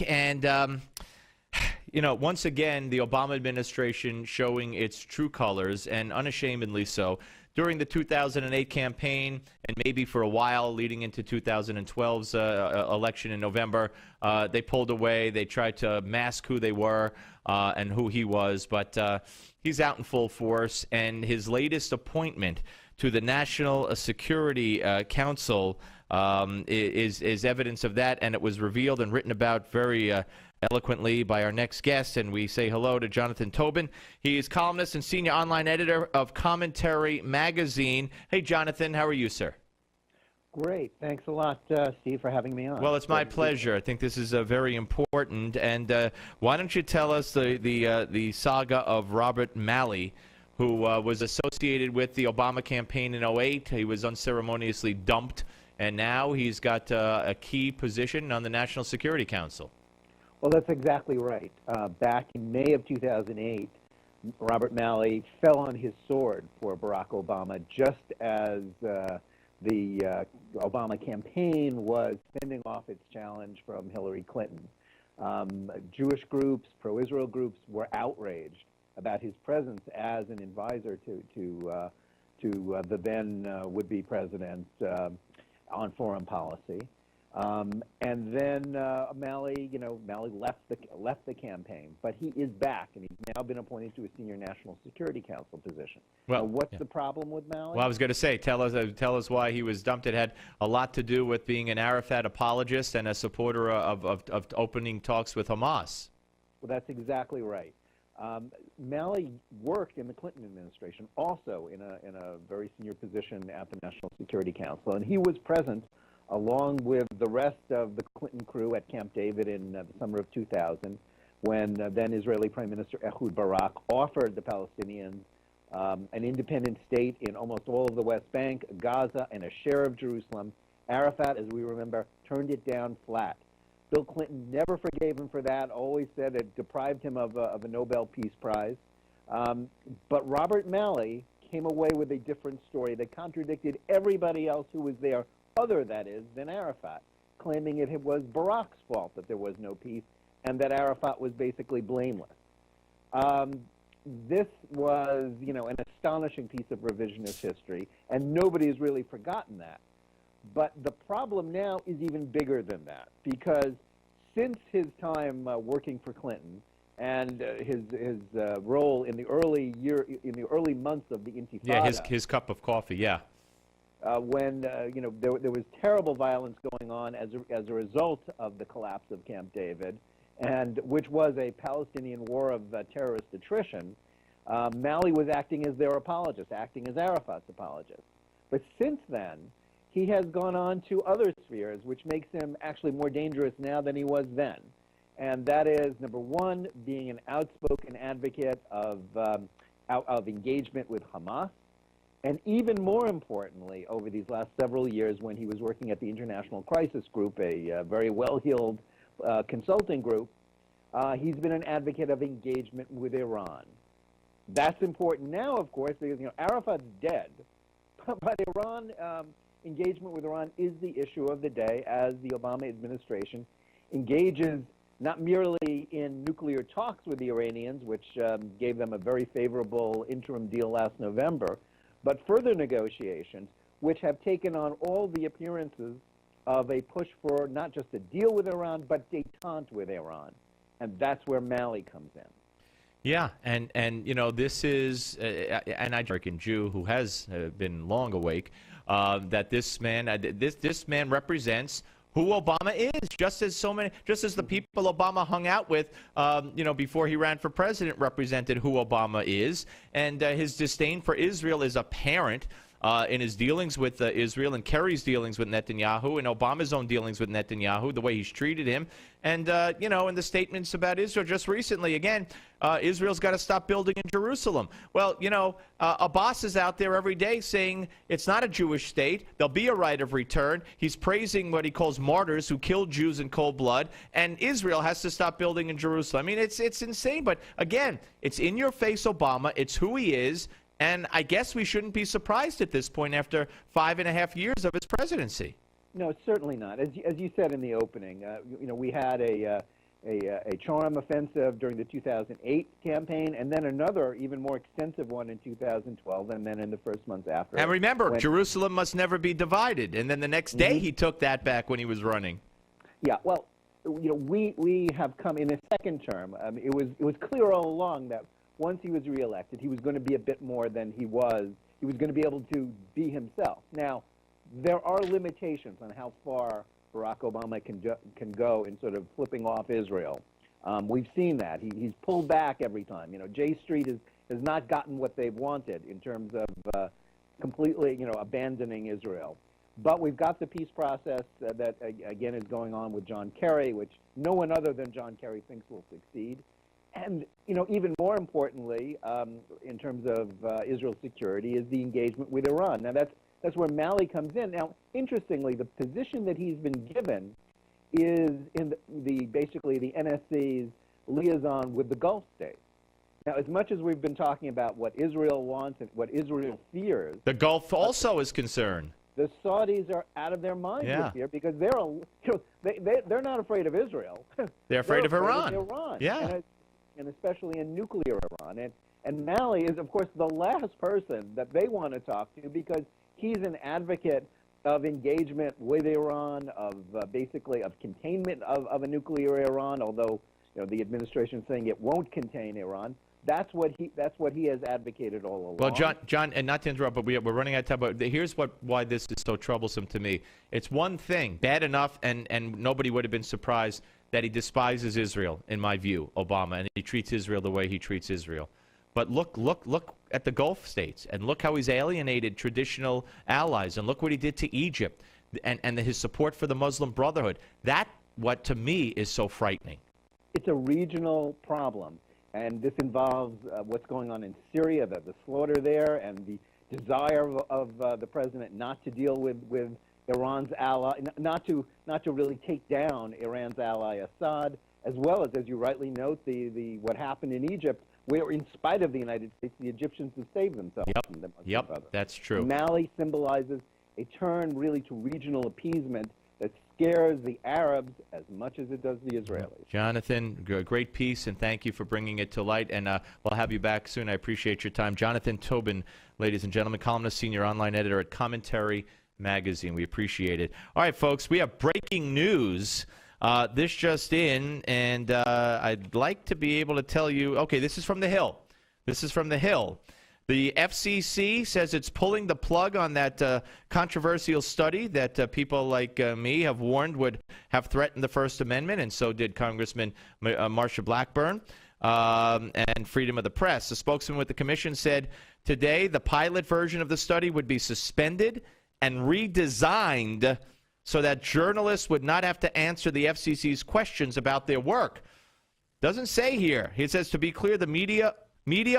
And, once again, the Obama administration showing its true colors, and unashamedly so. During the 2008 campaign, and maybe for a while leading into 2012's election in November, they pulled away. They tried to mask who they were and who he was. But he's out in full force, and his latest appointment to the National Security Council is evidence of that, and it was revealed and written about very eloquently by our next guest, and we say hello to Jonathan Tobin. He is columnist and senior online editor of Commentary Magazine. Hey, Jonathan, how are you, sir? Great. Thanks a lot, Steve, for having me on. Well, it's my pleasure. I think this is very important, and why don't you tell us the saga of Robert Malley, who was associated with the Obama campaign in 2008. He was unceremoniously dumped, and now he's got a key position on the National Security Council. Well, that's exactly right. Back in May of 2008, Robert Malley fell on his sword for Barack Obama just as the Obama campaign was fending off its challenge from Hillary Clinton. Jewish groups, pro-Israel groups were outraged about his presence as an advisor to the then would-be president on foreign policy. And then Malley left the campain, but he is back, and he's now been appointed to a senior National Security Council position. Well, what's the problem with Malley? Well, I was going to say, tell us why he was dumped. It had a lot to do with being an Arafat apologist and a supporter of opening talks with Hamas. Well, that's exactly right. Malley worked in the Clinton administration, also in a very senior position at the National Security Council, and he was present along with the rest of the Clinton crew at Camp David in the summer of 2000, when then Israeli Prime Minister Ehud Barak offered the Palestinians an independent state in almost all of the West Bank, Gaza, and a share of Jerusalem. Arafat, as we remember, turned it down flat. Bill Clinton never forgave him for that, always said it deprived him of a Nobel Peace Prize. But Robert Malley came away with a different story that contradicted everybody else who was there, other, that is, than Arafat, claiming it was Barak's fault that there was no peace and that Arafat was basically blameless. This was, an astonishing piece of revisionist history, and nobody's really forgotten that. But the problem now is even bigger than that, because since his time working for Clinton and his role in the early months of the Intifada, yeah, his cup of coffee, yeah. When there was terrible violence going on as a result of the collapse of Camp David, and which was a Palestinian war of terrorist attrition, Malley was acting as their apologist, acting as Arafat's apologist. But since then, he has gone on to other spheres, which makes him actually more dangerous now than he was then. And that is, number one, being an outspoken advocate of engagement with Hamas. And even more importantly, over these last several years, when he was working at the International Crisis Group, a very well-heeled consulting group, he's been an advocate of engagement with Iran. That's important now, of course, because Arafat's dead, but Iran, engagement with Iran is the issue of the day, as the Obama administration engages not merely in nuclear talks with the Iranians, which gave them a very favorable interim deal last November, but further negotiations, which have taken on all the appearances of a push for not just a deal with Iran, but détente with Iran. And that's where Malley comes in. Yeah, and this is an American Jew who has been long awake, that this man represents who Obama is, just as the people Obama hung out with, before he ran for president, represented who Obama is, and his disdain for Israel is apparent in his dealings with Israel, and Kerry's dealings with Netanyahu, and Obama's own dealings with Netanyahu, the way he's treated him, and in the statements about Israel just recently, again, Israel's got to stop building in Jerusalem. Well, Abbas is out there every day saying it's not a Jewish state. There'll be a right of return. He's praising what he calls martyrs who killed Jews in cold blood, and Israel has to stop building in Jerusalem. I mean, it's insane, but again, it's in your face, Obama. It's who he is. And I guess we shouldn't be surprised at this point after 5.5 years of his presidency. No, certainly not. As you said in the opening, we had a charm offensive during the 2008 campaign, and then another even more extensive one in 2012, and then in the first months after. And remember, Jerusalem must never be divided. And then the next day he took that back when he was running. Yeah, well, we have come in a second term. It was clear all along that once he was reelected, he was going to be a bit more than he was. He was going to be able to be himself. Now, there are limitations on how far Barack Obama can go in sort of flipping off Israel. We've seen that. He's pulled back every time. J Street has not gotten what they've wanted in terms of completely, abandoning Israel. But we've got the peace process that, again, is going on with John Kerry, which no one other than John Kerry thinks will succeed. And, even more importantly, in terms of Israel's security, is the engagement with Iran. Now, that's where Malley comes in. Now, interestingly, the position that he's been given is in basically the NSC's liaison with the Gulf states. Now, as much as we've been talking about what Israel wants and what Israel fears, the Gulf also is concerned. The Saudis are out of their minds this year because they're not afraid of Israel. They're afraid of Iran. Of Iran. Yeah, and especially in nuclear Iran. And Malley is, of course, the last person that they want to talk to because he's an advocate of engagement with Iran, of basically of containment of a nuclear Iran, although the administration is saying it won't contain Iran. That's what he has advocated all along. Well, John, and not to interrupt, but we're running out of time. But here's why this is so troublesome to me. It's one thing, bad enough, and nobody would have been surprised that he despises Israel, in my view, Obama, and he treats Israel the way he treats Israel. But look at the Gulf states, and look how he's alienated traditional allies, and look what he did to Egypt, and his support for the Muslim Brotherhood. That's what, to me, is so frightening. It's a regional problem, and this involves what's going on in Syria, the slaughter there, and the desire of the president not to deal with Iran's ally, not to really take down Iran's ally Assad, as well as you rightly note, the what happened in Egypt, where in spite of the United States, the Egyptians have saved themselves. Yep, that's true. Mali symbolizes a turn really to regional appeasement that scares the Arabs as much as it does the Israelis. Jonathan, great piece, and thank you for bringing it to light. And we'll have you back soon. I appreciate your time. Jonathan Tobin, ladies and gentlemen, columnist, senior online editor at Commentary Magazine. We appreciate it. All right, folks, we have breaking news. This just in, and I'd like to be able to tell you, okay, this is from The Hill. This is from The Hill. The FCC says it's pulling the plug on that controversial study that people like me have warned would have threatened the First Amendment, and so did Congressman Marsha Blackburn, and freedom of the press. The spokesman with the commission said today the pilot version of the study would be suspended and redesigned so that journalists would not have to answer the FCC's questions about their work. Doesn't say here. He says, to be clear, the media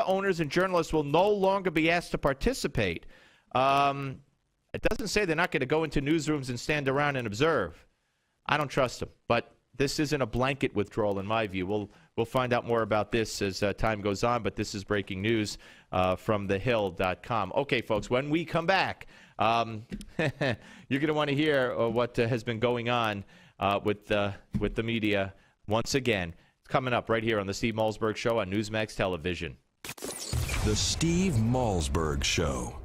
owners and journalists will no longer be asked to participate. It doesn't say they're not going to go into newsrooms and stand around and observe. I don't trust them. But this isn't a blanket withdrawal, in my view. We'll find out more about this as time goes on, but this is breaking news from thehill.com. Okay, folks, when we come back, you're going to want to hear what has been going on with the media once again. It's coming up right here on the Steve Malzberg Show on Newsmax Television. The Steve Malzberg Show.